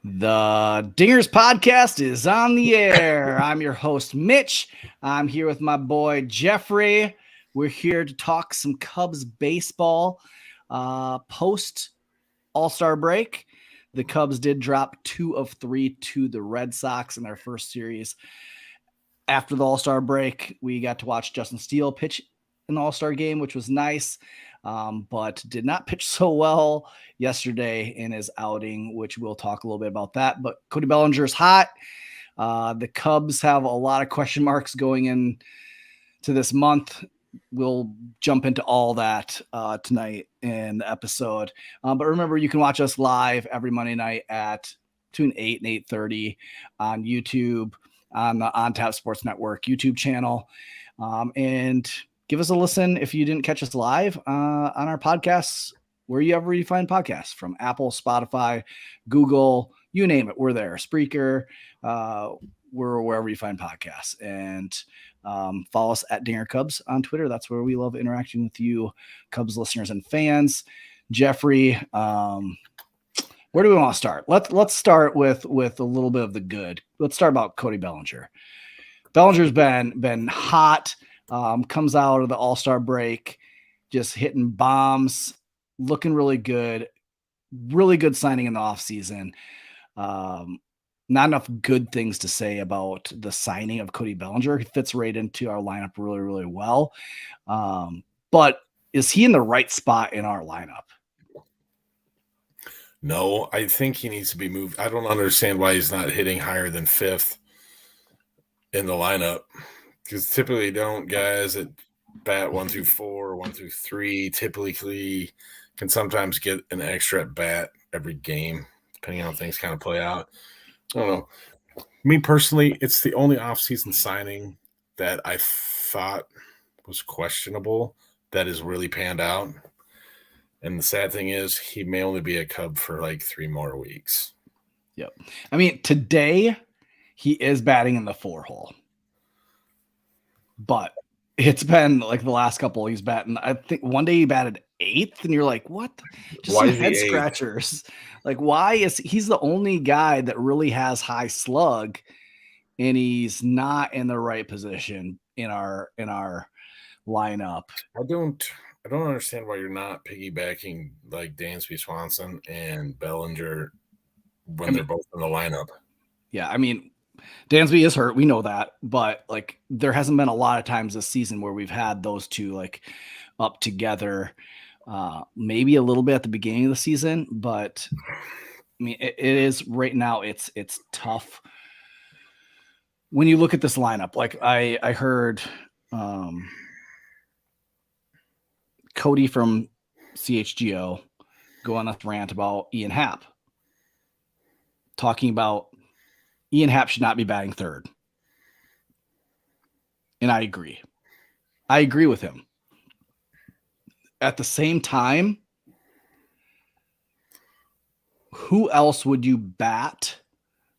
The Dingers podcast is on the air. I'm your host, Mitch. I'm here with my boy, Jeffrey. We're here to talk some Cubs baseball post All-Star break. The Cubs did drop 2 of 3 to the Red Sox in their first series. After the All-Star break, we got to watch Justin Steele pitch in the All-Star game, which was nice, but did not pitch so well yesterday in his outing, which we'll talk a little bit about that. But Cody Bellinger is hot. The Cubs have a lot of question marks going into this month. We'll jump into all that tonight in the episode. But remember, you can watch us live every Monday night at between 8 and 8:30 on YouTube, on the On Tap Sports Network YouTube channel. And give us a listen if you didn't catch us live on our podcasts, wherever you find podcasts, from Apple, Spotify, Google, you name it. We're there. Spreaker, we're wherever you find podcasts. And follow us at Dinger Cubs on Twitter. That's where we love interacting with you, Cubs listeners and fans. Jeffrey, where do we want to start? Let's start with a little bit of the good. Let's start about Cody Bellinger. Bellinger's been hot. Comes out of the All-Star break, just hitting bombs, looking really good signing in the offseason. Not enough good things to say about the signing of Cody Bellinger. He fits right into our lineup really, really well. But is he in the right spot in our lineup? No, I think he needs to be moved. I don't understand why he's not hitting higher than 5th in the lineup. Because typically guys that bat 1 through 4, 1 through 3, typically can sometimes get an extra at bat every game, depending on how things kind of play out. I don't know. Me personally, it's the only offseason signing that I thought was questionable that has really panned out. And the sad thing is he may only be a Cub for like 3 more weeks. Yep. I mean, today he is batting in the 4 hole. But it's been like the last couple he's batting. I think one day he batted 8th, and you're like, what? Just some head scratchers. Like, why is he's the only guy that really has high slug, and he's not in the right position in our lineup? I don't understand why you're not piggybacking like Dansby Swanson and Bellinger when they're both in the lineup. Yeah, I mean, Dansby is hurt. We know that, but like there hasn't been a lot of times this season where we've had those two like up together. Maybe a little bit at the beginning of the season, but I mean, it is right now. It's tough when you look at this lineup. Like I heard Cody from CHGO go on a rant about Ian Happ, talking about Ian Happ should not be batting 3rd. And I agree. I agree with him. At the same time, who else would you bat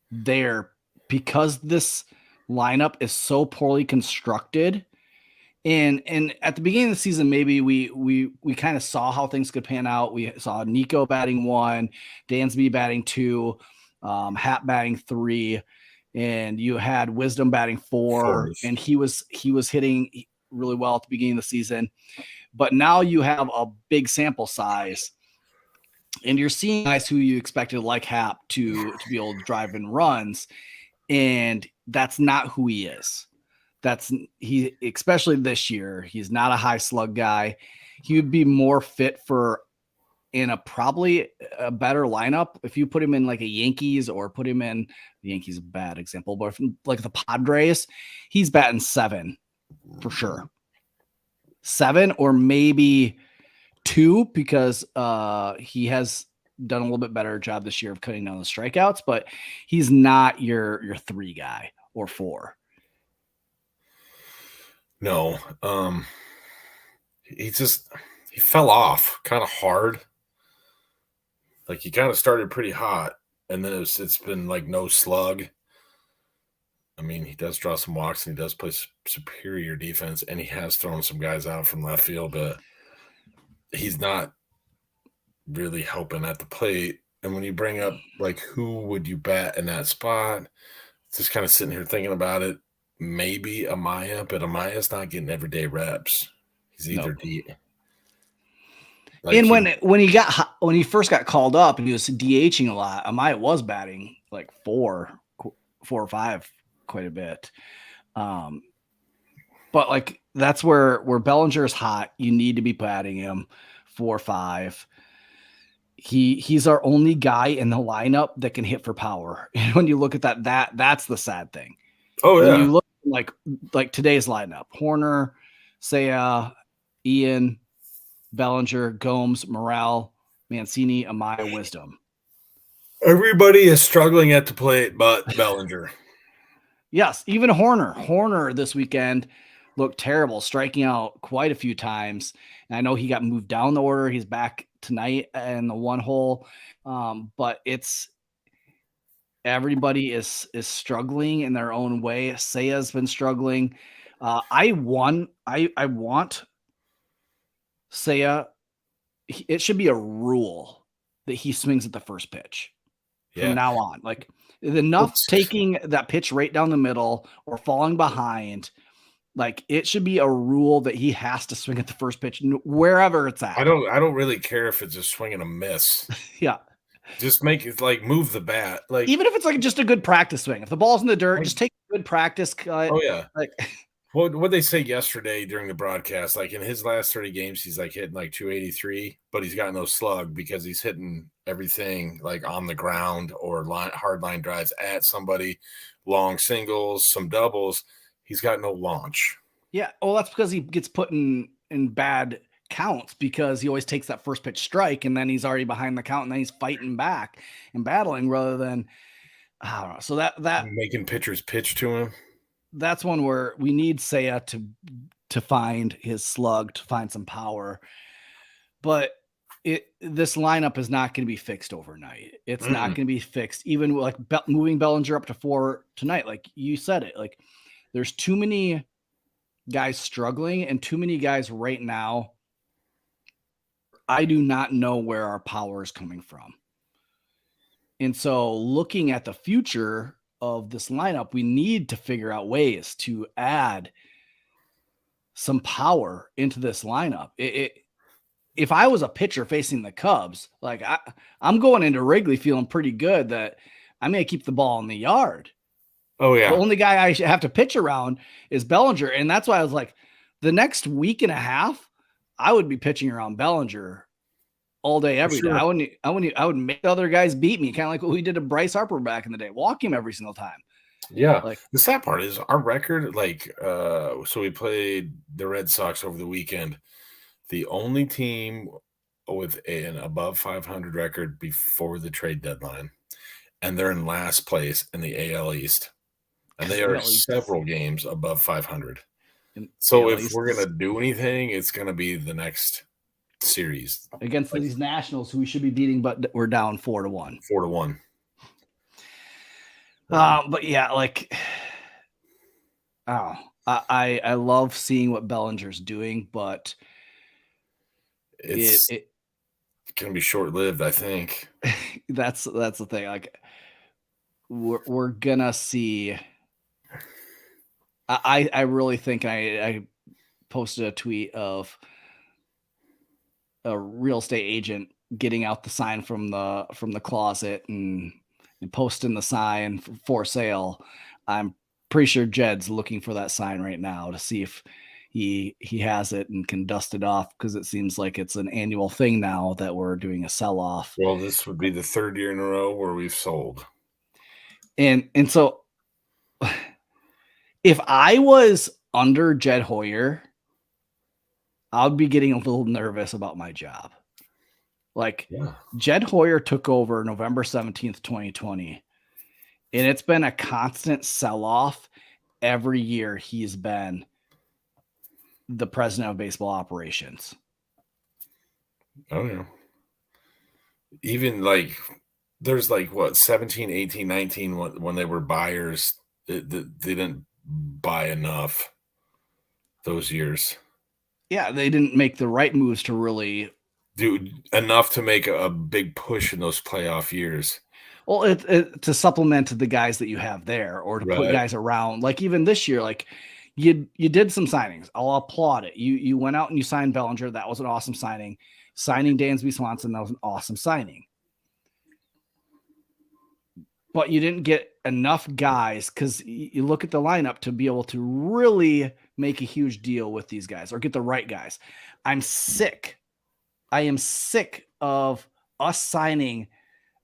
there? Because this lineup is so poorly constructed. And at the beginning of the season, maybe we kind of saw how things could pan out. We saw Nico batting 1, Dansby batting 2, Happ batting 3, and you had Wisdom batting 4, and he was hitting really well at the beginning of the season. But now you have a big sample size, and you're seeing guys who you expected, like Happ, to be able to drive in runs, and that's not who he is. He, especially this year, he's not a high slug guy. He would be more fit for in probably a better lineup if you put him in like a Yankees, or put him in the Yankees, a bad example, but if, like the Padres, he's batting 7 for sure. 7 or maybe 2, because he has done a little bit better job this year of cutting down the strikeouts, but he's not your 3 guy or 4. No, he fell off kind of hard. Like he kind of started pretty hot, and then it's been like no slug. I mean, he does draw some walks, and he does play superior defense, and he has thrown some guys out from left field, but he's not really helping at the plate. And when you bring up, like, who would you bat in that spot, just kind of sitting here thinking about it, maybe Amaya, but Amaya's not getting everyday reps. He's either Like and when he first got called up and he was DHing a lot, Amaya was batting like 4 or 5 quite a bit. But like that's where Bellinger is hot. You need to be batting him 4 or 5. He's our only guy in the lineup that can hit for power. And when you look at that's the sad thing. Oh yeah. When you look like today's lineup, Horner, Seiya, Ian, Bellinger, Gomes, Morale, Mancini, Amaya, Wisdom. Everybody is struggling at the plate but Bellinger. Yes, even Horner. Horner this weekend looked terrible, striking out quite a few times. And I know he got moved down the order. He's back tonight in the 1 hole. But it's everybody is struggling in their own way. Seiya's been struggling. I want Seiya. It should be a rule that he swings at the first pitch from now on. Like enough taking that pitch right down the middle or falling behind. Like it should be a rule that he has to swing at the first pitch wherever it's at. I don't really care if it's a swing and a miss. Yeah. Just make it like move the bat. Like even if it's like just a good practice swing. If the ball's in the dirt, just take a good practice cut. Oh yeah. Like what they say yesterday during the broadcast, like in his last 30 games, he's like hitting like 283, but he's got no slug because he's hitting everything like on the ground or hard line drives at somebody, long singles, some doubles. He's got no launch. Yeah. Well, that's because he gets put in bad counts because he always takes that first pitch strike and then he's already behind the count and then he's fighting back and battling rather than I don't know. So that making pitchers pitch to him. That's one where we need Seiya to find his slug, to find some power. But this lineup is not going to be fixed overnight. It's not going to be fixed. Even like moving Bellinger up to 4 tonight, like you said it, like there's too many guys struggling and too many guys right now. I do not know where our power is coming from. And so looking at the future of this lineup, we need to figure out ways to add some power into this lineup. If I was a pitcher facing the Cubs, like I'm going into Wrigley feeling pretty good that I'm going to keep the ball in the yard. Oh yeah. The only guy I have to pitch around is Bellinger. And that's why I was like, the next week and a half, I would be pitching around Bellinger all day, every day. I would make the other guys beat me, kind of like what we did to Bryce Harper back in the day. Walk him every single time. Yeah. Like the sad part is our record, like so we played the Red Sox over the weekend. The only team with an above 500 record before the trade deadline. And they're in last place in the AL East. And they are several games above 500. So if we're going to do anything, it's going to be the next series against these Nationals who we should be beating, but we're down 4-1. 4-1. But yeah, like, I love seeing what Bellinger's doing, but it's gonna be short lived. I think that's the thing. Like, we're gonna see. I really think I posted a tweet of a real estate agent getting out the sign from the closet and posting the sign for sale. I'm pretty sure Jed's looking for that sign right now to see if he has it and can dust it off, because it seems like it's an annual thing now that we're doing a sell-off. Well, this would be the 3rd year in a row where we've sold. And so if I was under Jed Hoyer, I'd be getting a little nervous about my job. Like, Jed Hoyer took over November 17th, 2020, and it's been a constant sell-off every year he's been the president of baseball operations. Oh, yeah. Even like, there's like, 17, 18, 19, when they were buyers, they didn't buy enough those years. Yeah, they didn't make the right moves to really do enough to make a big push in those playoff years. Well, to supplement the guys that you have there, or to put guys around. Like even this year, like you did some signings. I'll applaud it. You went out and you signed Bellinger. That was an awesome signing. Signing Dansby Swanson, that was an awesome signing. But you didn't get enough guys, because you look at the lineup to be able to really make a huge deal with these guys or get the right guys. I'm sick. I am sick of us signing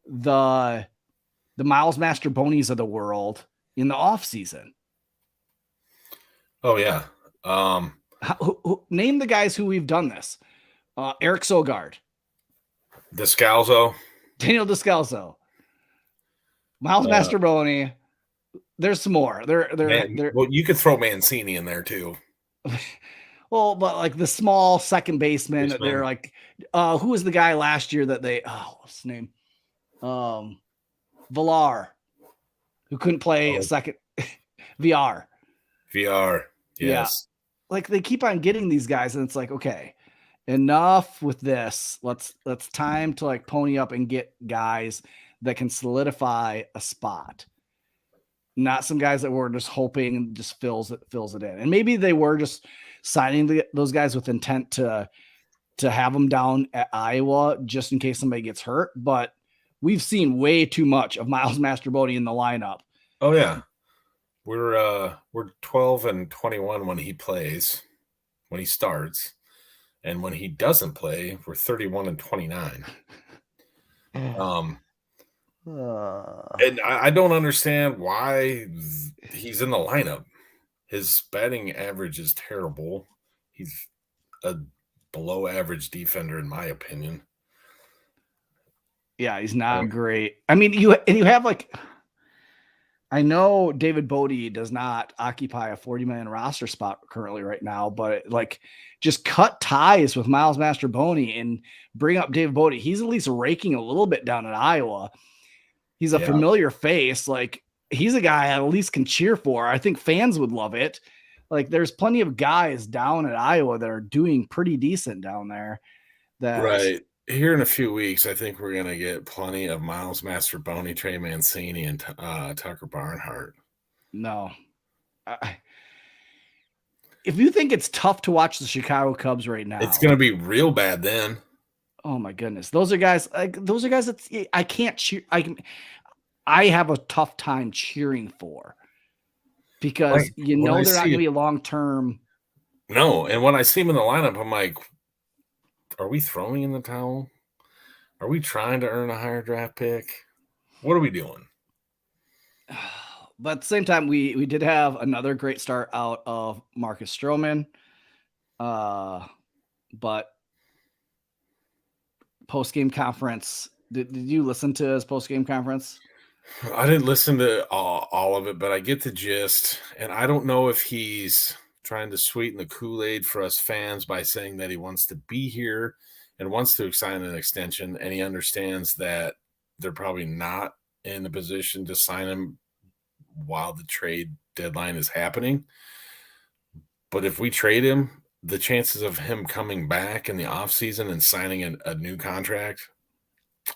the Miles Mastrobonis of the world in the off season. Oh yeah. Name the guys who we've done this. Eric Sogard, Descalzo, Daniel Descalzo, Miles Mastroboni. There's some more. Well, you could throw Mancini in there too. Well, but like the small second baseman, they're like, who was the guy last year that what's his name? Villar, who couldn't play a second. VR. Yes. Yeah. Like they keep on getting these guys, and it's like, okay, enough with this. Let's time to like pony up and get guys that can solidify a spot. Not some guys that were just hoping just fills it in. And maybe they were just signing those guys with intent to have them down at Iowa just in case somebody gets hurt. But we've seen way too much of Miles Mastroboni in the lineup. Oh yeah. We're 12 and 21 when he plays, when he starts. And when he doesn't play, we're 31 and 29. And I don't understand why he's in the lineup. His batting average is terrible. He's a below average defender, in my opinion. Yeah, he's not great. I mean, you have like, I know David Bodie does not occupy a 40-man roster spot currently right now, but like just cut ties with Miles Mastroboni and bring up David Bodie. He's at least raking a little bit down at Iowa. He's a familiar face. Like he's a guy I at least can cheer for. I think fans would love it. Like there's plenty of guys down at Iowa that are doing pretty decent down there. Right. Here in a few weeks, I think we're going to get plenty of Miles Mastroboni, Trey Mancini, and Tucker Barnhart. No. If you think it's tough to watch the Chicago Cubs right now, it's going to be real bad then. Oh my goodness. Those are guys that I can't cheer. I have a tough time cheering for, because they're not going to be long-term. No. And when I see him in the lineup, I'm like, are we throwing in the towel? Are we trying to earn a higher draft pick? What are we doing? But at the same time, we did have another great start out of Marcus Stroman. But post-game conference, did you listen to his post-game conference? I didn't listen to all of it, but I get the gist. And I don't know if he's trying to sweeten the Kool-Aid for us fans by saying that he wants to be here and wants to sign an extension, and he understands that they're probably not in a position to sign him while the trade deadline is happening. But if we trade him, the chances of him coming back in the offseason and signing a new contract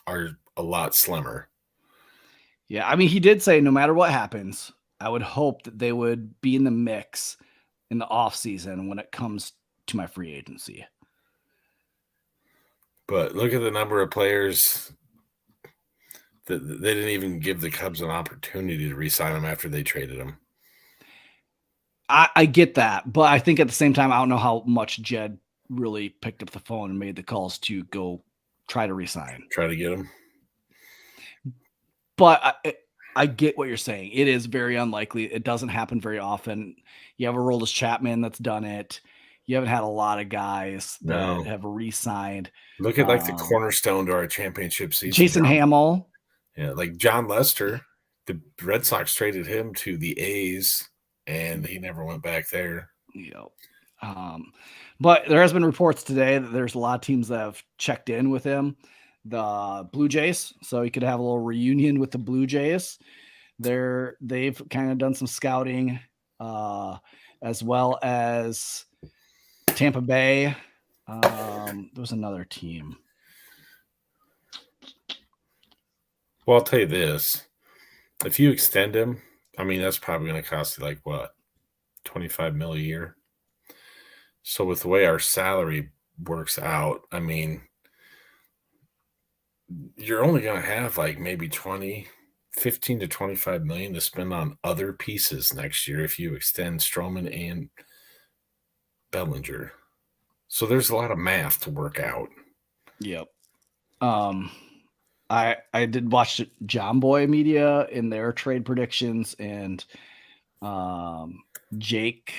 are a lot slimmer. Yeah, I mean, he did say no matter what happens, I would hope that they would be in the mix in the offseason when it comes to my free agency. But look at the number of players that they didn't even give the Cubs an opportunity to re-sign him after they traded him. I get that, but I think at the same time, I don't know how much Jed really picked up the phone and made the calls to go try to re-sign. Try to get him. But I get what you're saying. It is very unlikely. It doesn't happen very often. You have a Aroldis Chapman that's done it. You haven't had a lot of guys that have re-signed. Look at the cornerstone to our championship season. Jason Hamill. Yeah, like John Lester. The Red Sox traded him to the A's, and he never went back there. Yep. But there has been reports today that there's a lot of teams that have checked in with him. The Blue Jays, so he could have a little reunion with the Blue Jays. They've kind of done some scouting, as well as Tampa Bay. There was another team. Well, I'll tell you this. If you extend him, I mean, that's probably going to cost you like what, 25 mil a year. So with the way our salary works out, I mean, you're only going to have like maybe 15 to 25 million to spend on other pieces next year if you extend Stroman and Bellinger. So there's a lot of math to work out. Yep. I did watch John Boy Media in their trade predictions, and Jake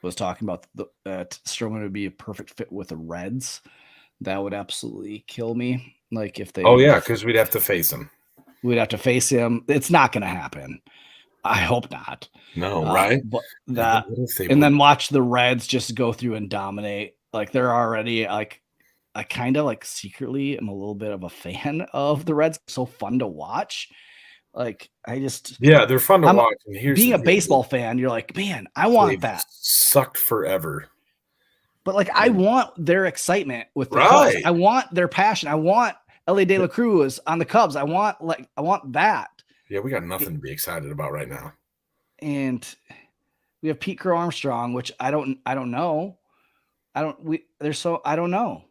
was talking about that Stroman would be a perfect fit with the Reds. That would absolutely kill me. Like if they, because we'd have to face him. We'd have to face him. It's not going to happen. I hope not. No, right? But then watch the Reds just go through and dominate. Like they're already like, I kind of like secretly am a little bit of a fan of the Reds. So fun to watch. Like they're fun to watch. And being a baseball fan, you're like, man, I want that. Sucked forever. But like, I want their excitement with the Cubs. I want their passion. I want Ellie De La Cruz on the Cubs. I want that. Yeah, we got nothing to be excited about right now. And we have Pete Crow Armstrong, which I don't know. I don't know.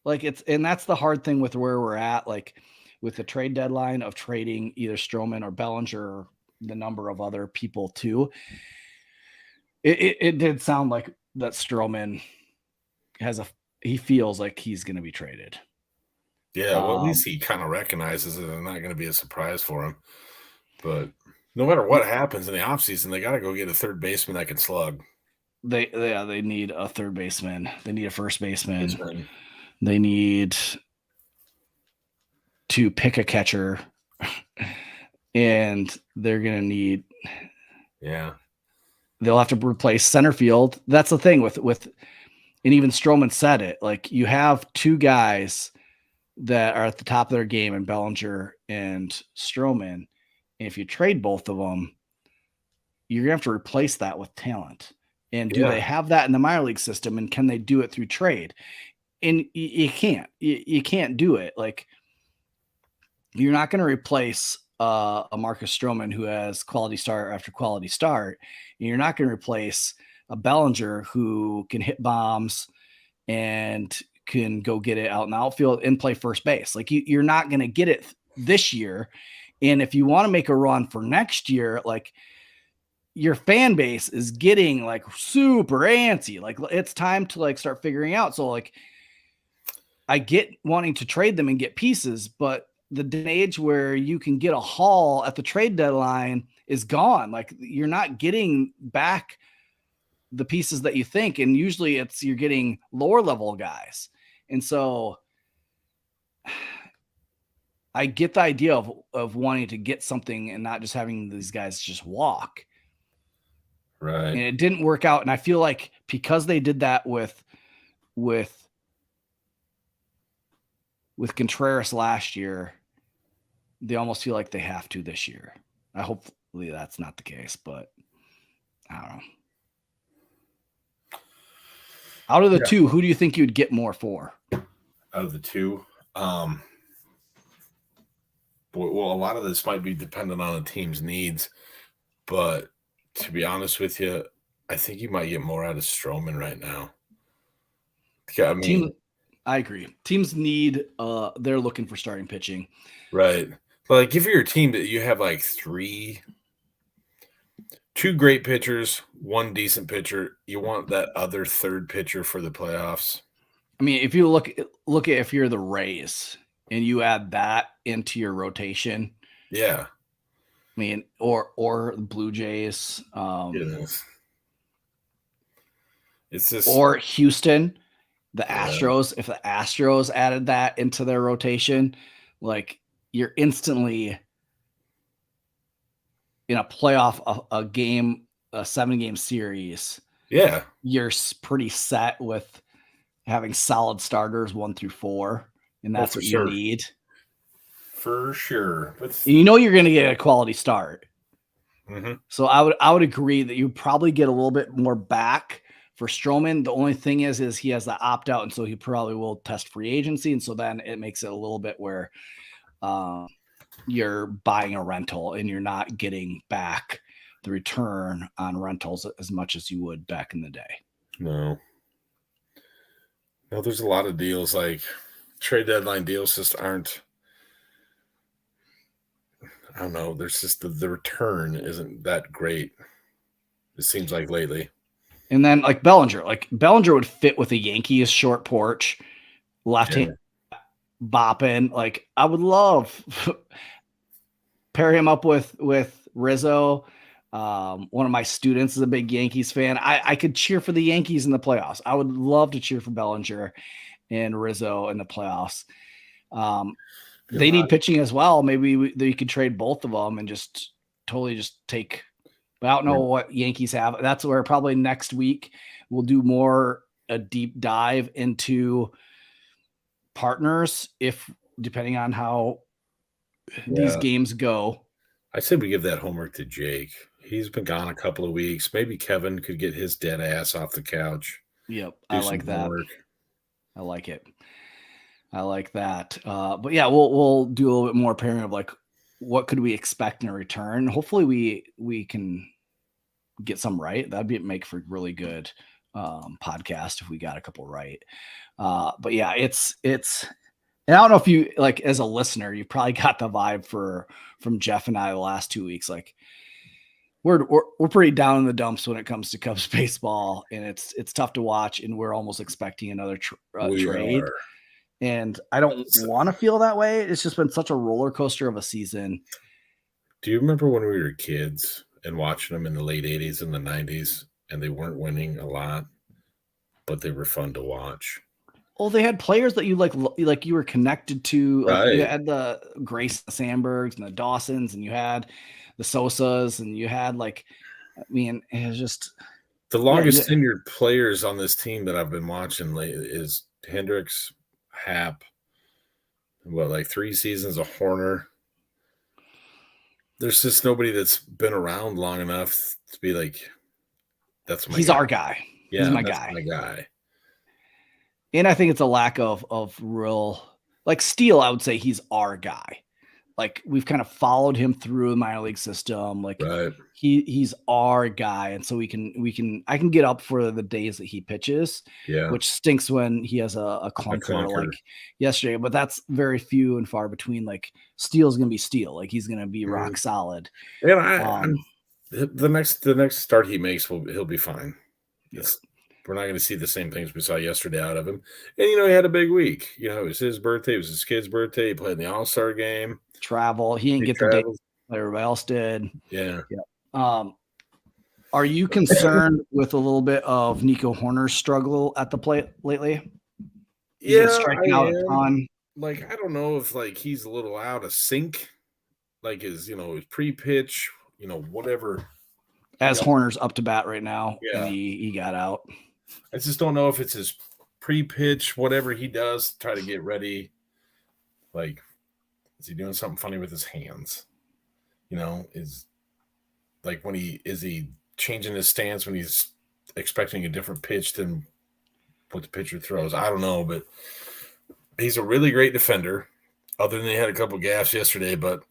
Like and that's the hard thing with where we're at, like with the trade deadline of trading either Stroman or Bellinger or the number of other people too. It did sound like that Stroman he feels like he's going to be traded. Yeah, well, at least he kind of recognizes it and not going to be a surprise for him. But no matter what happens in the offseason, they got to go get a third baseman that can slug. They need a third baseman. They need a first baseman. They need to pick a catcher, and they're going to need. Yeah. They'll have to replace center field. That's the thing with, and even Stroman said it, like you have two guys that are at the top of their game in Bellinger and Stroman. And if you trade both of them, you're going to have to replace that with talent. And do they have that in the minor league system? And can they do it through trade? And you can't. You can't do it. Like you're not going to replace a Marcus Stroman who has quality start after quality start. And you're not going to replace a Bellinger who can hit bombs and can go get it out in the outfield and play first base. Like you're not going to get it this year. And if you want to make a run for next year, like your fan base is getting like super antsy. Like it's time to like start figuring out. So like I get wanting to trade them and get pieces, but the age where you can get a haul at the trade deadline is gone. Like you're not getting back the pieces that you think. And usually you're getting lower level guys. And so I get the idea of wanting to get something and not just having these guys just walk. Right. And it didn't work out. And I feel like because they did that with Contreras last year, they almost feel like they have to this year. Hopefully that's not the case, but I don't know. Out of the two, who do you think you'd get more for? Out of the two, well, a lot of this might be dependent on the team's needs, but to be honest with you, I think you might get more out of Stroman right now. Yeah, I mean, I agree. Teams need they're looking for starting pitching. Right. But like if you're a team that you have like two great pitchers, one decent pitcher, you want that other third pitcher for the playoffs. I mean, if you look at if you're the Rays and you add that into your rotation. Yeah. I mean, or the Blue Jays. It's just or Houston, the Astros. If the Astros added that into their rotation, like you're instantly in a playoff, a 7-game series. Yeah. You're pretty set with having solid starters 1 through 4. And that's what you need. For sure. You're going to get a quality start. Mm-hmm. So I would agree that you probably get a little bit more back for Stroman. The only thing is he has the opt out. And so he probably will test free agency. And so then it makes it a little bit where you're buying a rental and you're not getting back the return on rentals as much as you would back in the day. No, there's a lot of deals like trade deadline deals just aren't. I don't know. There's just the return isn't that great. It seems like lately. And then like Bellinger would fit with a Yankees short porch, left hand bopping. Like I would love pair him up with Rizzo. One of my students is a big Yankees fan. I could cheer for the Yankees in the playoffs. I would love to cheer for Bellinger and Rizzo in the playoffs. They need pitching as well. Maybe they could trade both of them and just totally just take. But I don't know what Yankees have. That's where probably next week we'll do a deep dive into partners, if depending on how these games go. I said we give that homework to Jake. He's been gone a couple of weeks. Maybe Kevin could get his dead ass off the couch. Yep, I like that. Homework. I like it. I like that. But yeah, we'll do a little bit more pairing of like what could we expect in a return. Hopefully we can get some right. That'd make for really good podcast if we got a couple right. But yeah, it's and I don't know if you like as a listener, you probably got the vibe from Jeff and I the last 2 weeks. Like we're pretty down in the dumps when it comes to Cubs baseball, and it's tough to watch, and we're almost expecting another trade. And I don't want to feel that way. It's just been such a roller coaster of a season. Do you remember when we were kids and watching them in the late 80s and the 90s, and they weren't winning a lot, but they were fun to watch? Well, they had players that you like you were connected to. Right. You had the Grace Sandbergs and the Dawsons, and you had the Sosas, and you had it was just the longest tenured players on this team that I've been watching lately is Hendricks, Happ, 3 seasons of Horner. There's just nobody that's been around long enough to be like, that's my he's guy. Our guy. Yeah, he's my guy. And I think it's a lack of real, like Steele, I would say he's our guy. Like we've kind of followed him through the minor league system. Like he's our guy. And so I can get up for the days that he pitches, which stinks when he has a clunker like yesterday, but that's very few and far between. Like Steele's going to be Steele. Like he's going to be rock solid. And the next start he makes, he'll be fine. We're not going to see the same things we saw yesterday out of him. And, he had a big week. It was his birthday. It was his kid's birthday. He played in the All-Star game. Travel. He didn't get the day everybody else did. Yeah. Are you concerned with a little bit of Nico Horner's struggle at the plate lately? Striking out a ton. Like, I don't know if, he's a little out of sync. Like, his pre-pitch, whatever. As Horner's up to bat right now. And he got out. I just don't know if it's his pre-pitch, whatever he does, try to get ready. Like, is he doing something funny with his hands? Is he changing his stance when he's expecting a different pitch than what the pitcher throws? I don't know, but he's a really great defender. Other than he had a couple gaffes yesterday, but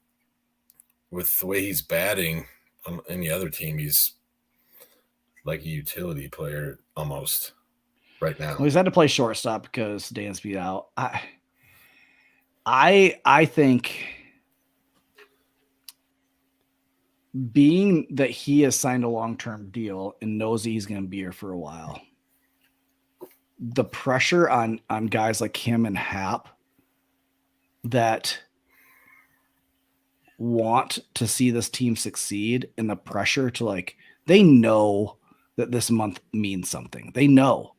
with the way he's batting on any other team, he's like a utility player almost right now. Well, he's had to play shortstop because Dansby out. I think being that he has signed a long-term deal and knows he's going to be here for a while, the pressure on guys like him and Happ that want to see this team succeed, and the pressure to they know that this month means something. They know.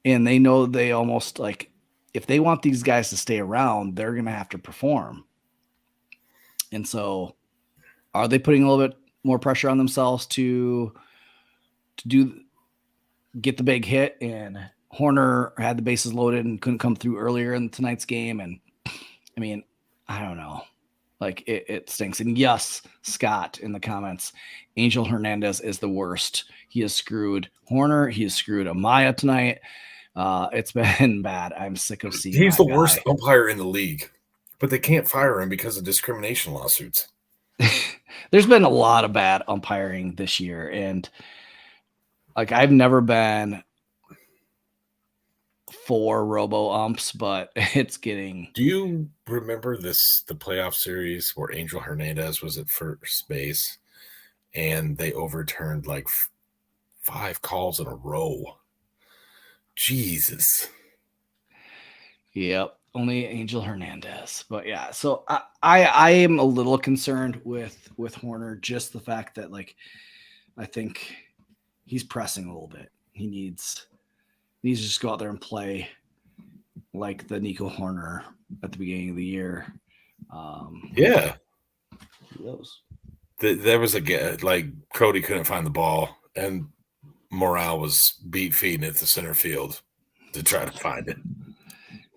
And they know they almost if they want these guys to stay around, they're going to have to perform. And so are they putting a little bit more pressure on themselves to get the big hit? And Horner had the bases loaded and couldn't come through earlier in tonight's game. And I don't know. It stinks. And yes, Scott in the comments, Angel Hernandez is the worst. He has screwed Horner. He has screwed Amaya tonight. It's been bad. I'm sick of seeing. He's the worst umpire in the league But they can't fire him because of discrimination lawsuits. There's been a lot of bad umpiring this year, and like I've never been for robo umps, but it's getting. Do you remember the playoff series where Angel Hernandez was at first base and they overturned like 5 calls in a row? Jesus. Yep, only Angel Hernandez. But yeah, so I am a little concerned with Horner, just the fact that like I think he's pressing a little bit. He needs to just go out there and play like the Nico Horner at the beginning of the year. Yeah. Those. There was like Cody couldn't find the ball, and Morale was beat feeding it to center field to try to find it.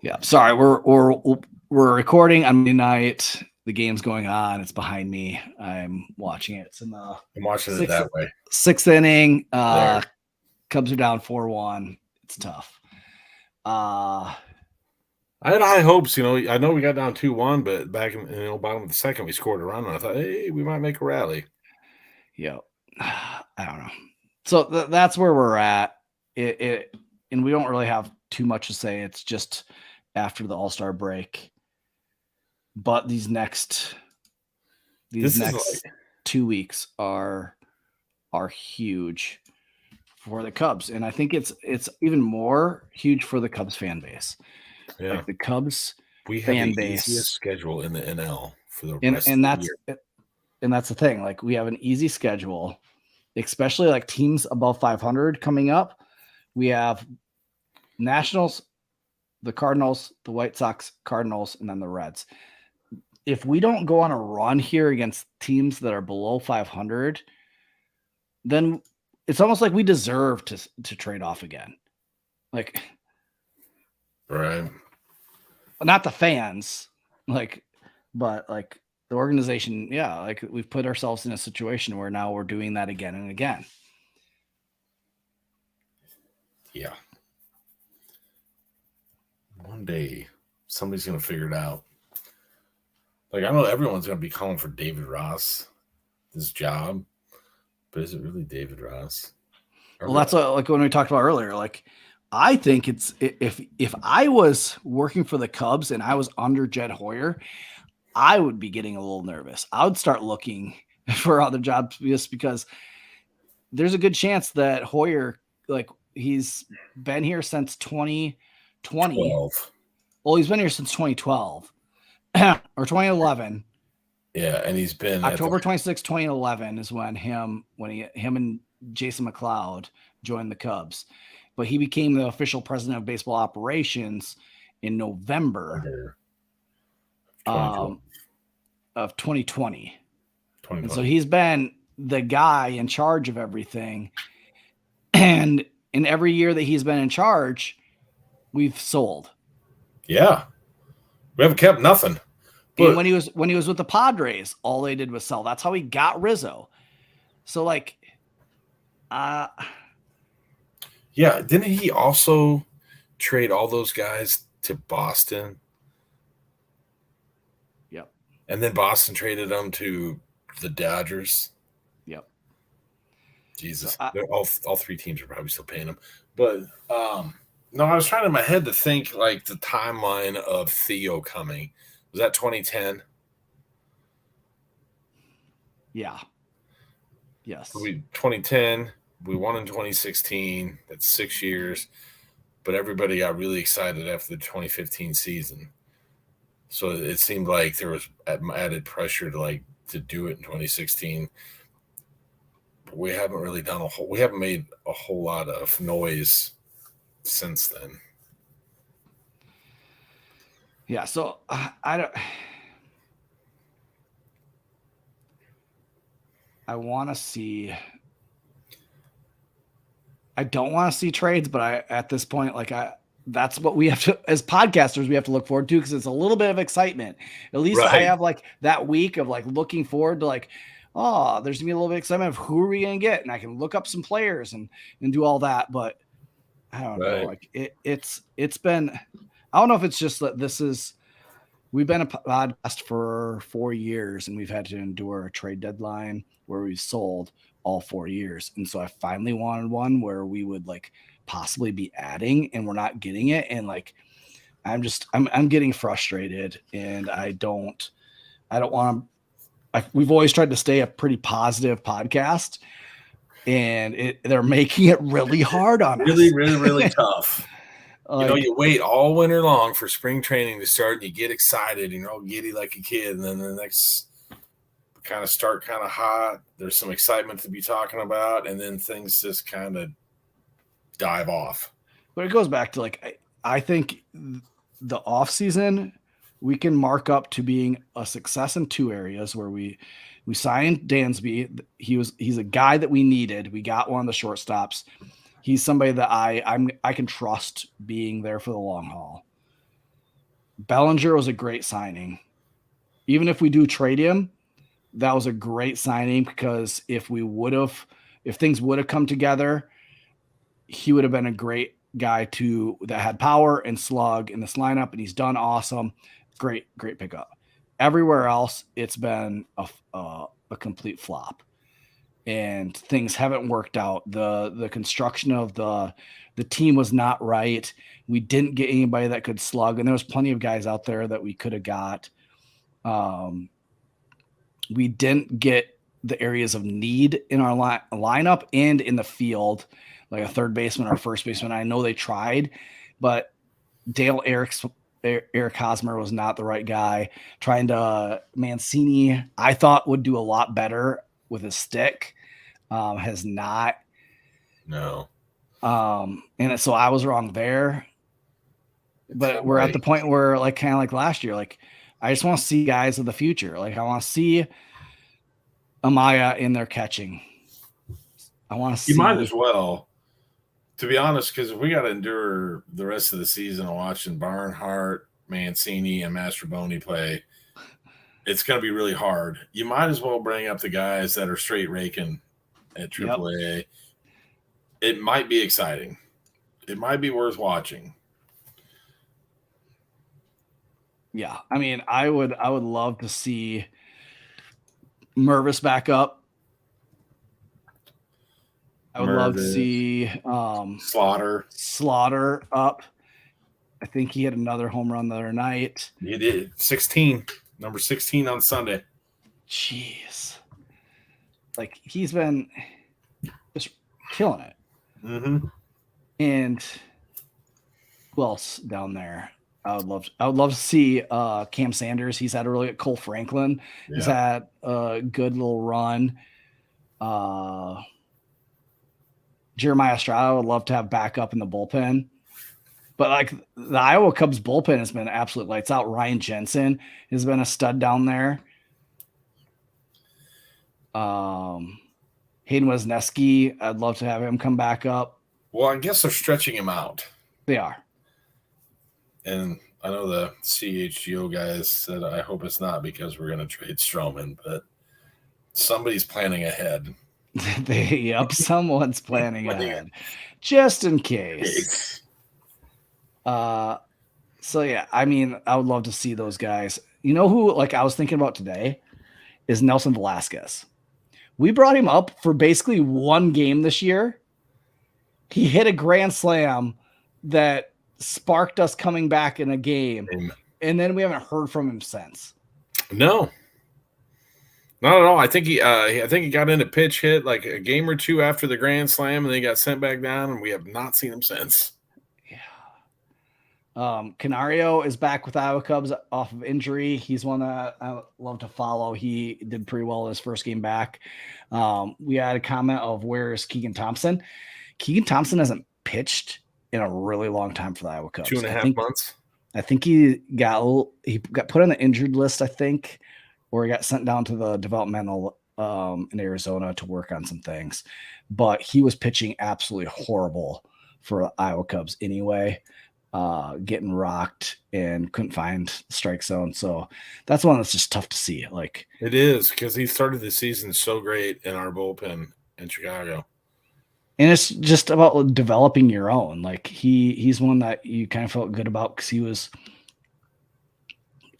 Yeah, sorry, we're recording on Monday night. The game's going on. It's behind me. I'm watching it. It's in the. I'm watching it that way. 6th inning. Cubs are down 4-1. It's tough. I had high hopes. I know we got down 2-1, but back in bottom of the second, we scored a run, and I thought, hey, we might make a rally. Yeah, I don't know. So that's where we're at. And we don't really have too much to say. It's just after the All-Star break. But these next 2 weeks are huge for the Cubs, and I think it's even more huge for the Cubs fan base. Yeah, like the Cubs we have fan the base easiest schedule in the NL for the rest of the year. And that's the thing. Like we have an easy schedule, especially like teams above 500 coming up. We have Nationals, the Cardinals, the White Sox, Cardinals, and then the Reds. If we don't go on a run here against teams that are below 500, then it's almost like we deserve to trade off again. Like, right. Not the fans, but the organization. Yeah. Like we've put ourselves in a situation where now we're doing that again and again. Yeah. One day somebody's going to figure it out. Like, I know everyone's going to be calling for David Ross, this job, but is it really David Ross? Well, that's like when we talked about earlier. Like, I think it's if I was working for the Cubs and I was under Jed Hoyer, I would be getting a little nervous. I would start looking for other jobs just because there's a good chance that Hoyer, like, he's been here since 2020. 12. Well, he's been here since 2012 or 2011. Yeah, and he's been October 26, 2011 is when him and Jason McLeod joined the Cubs. But he became the official president of baseball operations in November of 2020. And so he's been the guy in charge of everything. And in every year that he's been in charge, we've sold. Yeah. We haven't kept nothing. But and when he was with the Padres, all they did was sell. That's how he got Rizzo. So yeah, didn't he also trade all those guys to Boston? Yep. And then Boston traded them to the Dodgers. Yep. Jesus. So all three teams are probably still paying them. But no, I was trying in my head to think like the timeline of Theo coming. Was that 2010? Yeah. Yes. 2010. We won in 2016. That's 6 years. But everybody got really excited after the 2015 season. So it seemed like there was added pressure to do it in 2016. But we haven't really we haven't made a whole lot of noise since then. Yeah, so I don't want to see. I don't want to see trades, but at this point, that's what we have to, as podcasters, we have to look forward to, because it's a little bit of excitement. At least right. I have that week of looking forward to there's gonna be a little bit of excitement of who are we gonna get, and I can look up some players and do all that. But I don't know, it's been. I don't know if it's just that this is we've been a podcast for 4 years, and we've had to endure a trade deadline where we've sold all 4 years. And so I finally wanted one where we would like possibly be adding, and we're not getting it. And like, I'm getting frustrated, and I don't want to. We've always tried to stay a pretty positive podcast, and they're making it really hard on us. Really tough. Like, you wait all winter long for spring training to start, and you get excited, and you're all giddy like a kid, and then the next kind of start kind of hot. There's some excitement to be talking about, and then things just kind of dive off. But it goes back to like I think the off season we can mark up to being a success in 2 areas where we signed Dansby. He's a guy that we needed. We got one of the shortstops. He's somebody that I can trust being there for the long haul. Bellinger was a great signing. Even if we do trade him, that was a great signing because if things would have come together, he would have been a great guy that had power and slug in this lineup, and he's done awesome. Great pickup. Everywhere else, it's been a complete flop, and things haven't worked out. The construction of the team was not right. We didn't get anybody that could slug, and there was plenty of guys out there that we could have got. We didn't get the areas of need in our lineup and in the field, like a third baseman or first baseman. I know they tried, but Eric Hosmer was not the right guy. Trying to Mancini, I thought would do a lot better with his stick. Has not. No. And so I was wrong there. But we're at the point where, like, kind of like last year, like, I just want to see guys of the future. Like, I want to see Amaya in there catching. I want to see. You might as well, to be honest, because if we got to endure the rest of the season of watching Barnhart, Mancini, and Mastroboni play, it's going to be really hard. You might as well bring up the guys that are straight raking at AAA. Yep. It might be exciting. It might be worth watching. Yeah, I mean, I would love to see Mervis back up. I would love to see Slaughter up. I think he had another home run the other night. He did. 16. Number 16 on Sunday. Jeez. Like, he's been just killing it. Mm-hmm. And who else down there? I would love to see Cam Sanders. He's had a really good Cole Franklin. Yeah. He's had a good little run. Jeremiah Estrada, I would love to have back up in the bullpen. But like, the Iowa Cubs bullpen has been absolute lights out. Ryan Jensen has been a stud down there. Hayden Wesneski, I'd love to have him come back up. Well, I guess they're stretching him out. They are. And I know the CHGO guys said, I hope it's not because we're going to trade Stroman, but somebody's planning ahead. Someone's planning ahead. Just in case. So, yeah, I mean, I would love to see those guys. You know who, like, I was thinking about today is Nelson Velasquez. We brought him up for basically one game this year. He hit a grand slam that sparked us coming back in a game, and then we haven't heard from him since. No, not at all. I think he got in a pitch hit like a game or two after the grand slam, and then he got sent back down, and we have not seen him since. Yeah. Canario is back with Iowa Cubs off of injury. He's one that I love to follow. He did pretty well his first game back. We had a comment of where's Keegan Thompson. Keegan Thompson hasn't pitched in a really long time for the Iowa Cubs. 2.5 months. I think he got put on the injured list, I think, or he got sent down to the developmental in Arizona to work on some things. But he was pitching absolutely horrible for the Iowa Cubs anyway, getting rocked and couldn't find the strike zone. So that's one that's just tough to see. Like, it is, because he started the season so great in our bullpen in Chicago. And it's just about developing your own. Like, he's one that you kind of felt good about because he was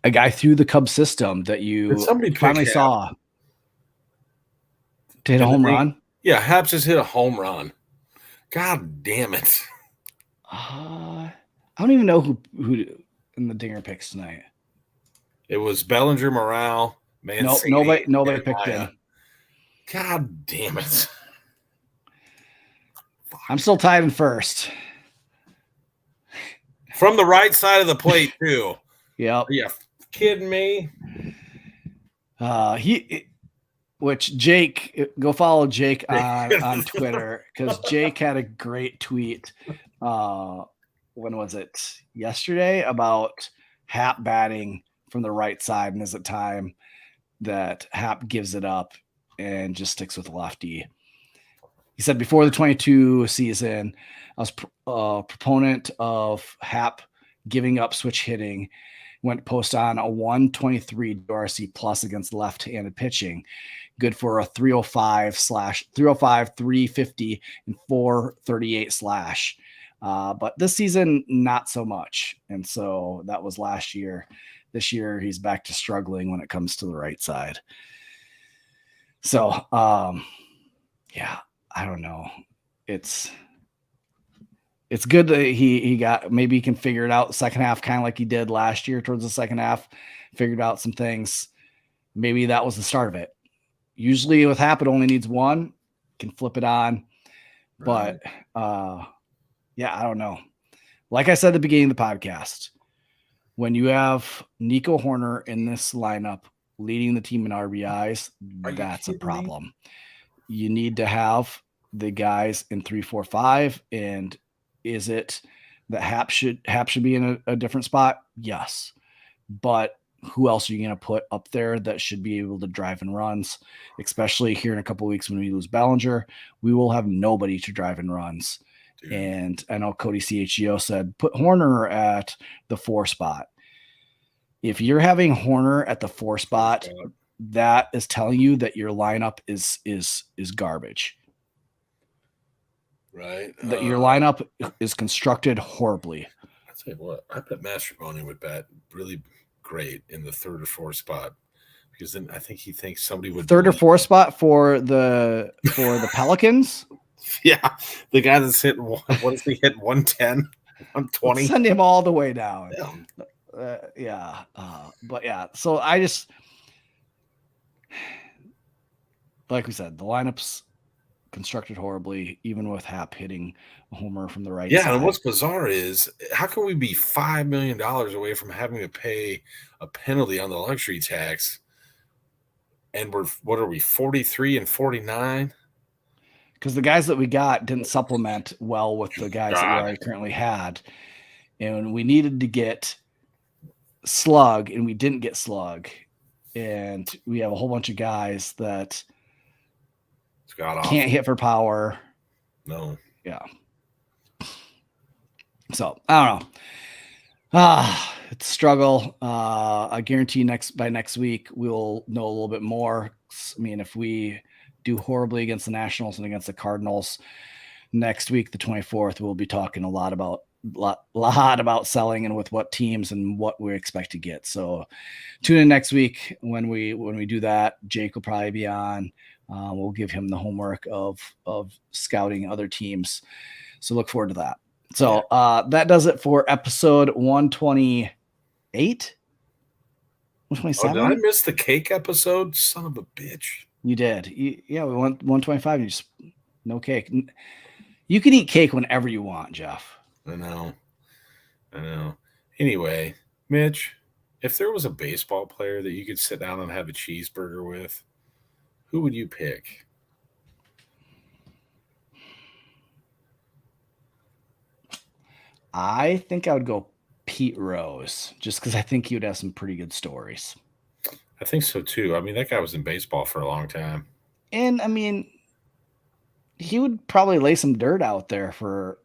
a guy through the Cubs system that you finally saw to hit a home run. Yeah, Haps just hit a home run. God damn it. I don't even know who in the dinger picks tonight. It was Bellinger, Morale, Mancini. Nope, nobody picked in. God damn it. I'm still tied in first. From the right side of the plate, too. Yep. Are you kidding me? Which Jake, go follow Jake on Twitter, because Jake had a great tweet. When was it? Yesterday, about Hap batting from the right side, and is it time that Hap gives it up and just sticks with lefty? He said before the 22 season, I was a proponent of Hap giving up switch hitting. Went post on a 123 WRC plus against left-handed pitching. Good for a 305, 350, and 438 slash. But this season, not so much. And so that was last year. This year, he's back to struggling when it comes to the right side. So, yeah, I don't know. It's good that he got, maybe he can figure it out second half, kind of like he did last year towards the second half, figured out some things. Maybe that was the start of it. Usually with Hap, it only needs one, can flip it on. Right. But yeah, I don't know. Like I said at the beginning of the podcast, when you have Nico Horner in this lineup leading the team in RBIs, that's a problem. You need to have the guys in 3, 4, 5. And is it that Hap should be in a different spot? Yes. But who else are you going to put up there that should be able to drive in runs, especially here in a couple of weeks when we lose Bellinger? We will have nobody to drive in runs. Dude. And I know Cody CHGO said, put Horner at the 4 spot. If you're having Horner at the 4 spot, that is telling you that your lineup is garbage. Right. That your lineup is constructed horribly. I'll tell you what, I bet Mastrobuoni would bat really great in the 3rd or 4th spot, because then I think he thinks somebody would 3rd or 4th spot for the Pelicans. Yeah, the guy that's hit what does he hit 110, 120? Send him all the way down. Yeah. But yeah, so I just, like we said, the lineup's constructed horribly, even with Hap hitting a homer from the right side. Yeah, and what's bizarre is, how can we be $5 million away from having to pay a penalty on the luxury tax? And what are we, 43 and 49? Because the guys that we got didn't supplement well with the guys that we already currently had. And we needed to get Slug, and we didn't get Slug. And we have a whole bunch of guys that can't hit for power. No. Yeah. So I don't know. It's a struggle. I guarantee by next week we'll know a little bit more. I mean, if we do horribly against the Nationals and against the Cardinals next week, the 24th, we'll be talking a lot about selling and with what teams and what we expect to get. So tune in next week when we do that. Jake will probably be on. We'll give him the homework of scouting other teams. So look forward to that. So that does it for episode 128. 127? Did I miss the cake episode? Son of a bitch. You did. Yeah, we went 125 and you just no cake. You can eat cake whenever you want, Jeff. I know. Anyway, Mitch, if there was a baseball player that you could sit down and have a cheeseburger with, who would you pick? I think I would go Pete Rose, just because I think he would have some pretty good stories. I think so too. I mean, that guy was in baseball for a long time. And I mean, he would probably lay some dirt out there for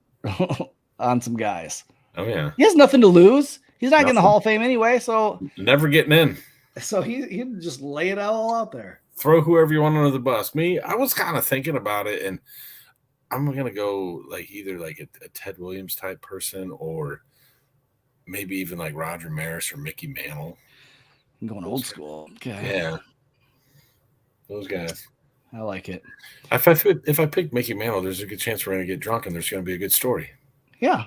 on some guys. Oh yeah. He has nothing to lose. He's not getting the Hall of Fame anyway, so never getting in. So he'd just lay it all out there. Throw whoever you want under the bus. Me, I was kind of thinking about it, and I'm gonna go like either like a Ted Williams type person, or maybe even like Roger Maris or Mickey Mantle. I'm going old school. Okay. Yeah. Those guys. I like it. If I pick Mickey Mantle, there's a good chance we're going to get drunk and there's going to be a good story. Yeah.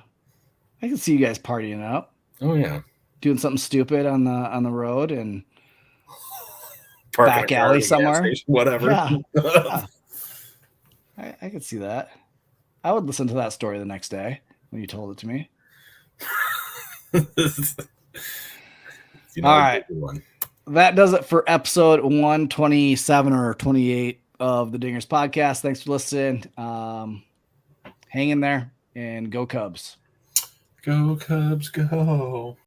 I can see you guys partying up. Oh, yeah. Doing something stupid on the road and Parking back a car alley at a gas somewhere. station, whatever. Yeah. I could see that. I would listen to that story the next day when you told it to me. All right. That does it for episode 127 or 28 of the Dingers podcast. Thanks for listening. Hang in there and go Cubs. Go Cubs, go.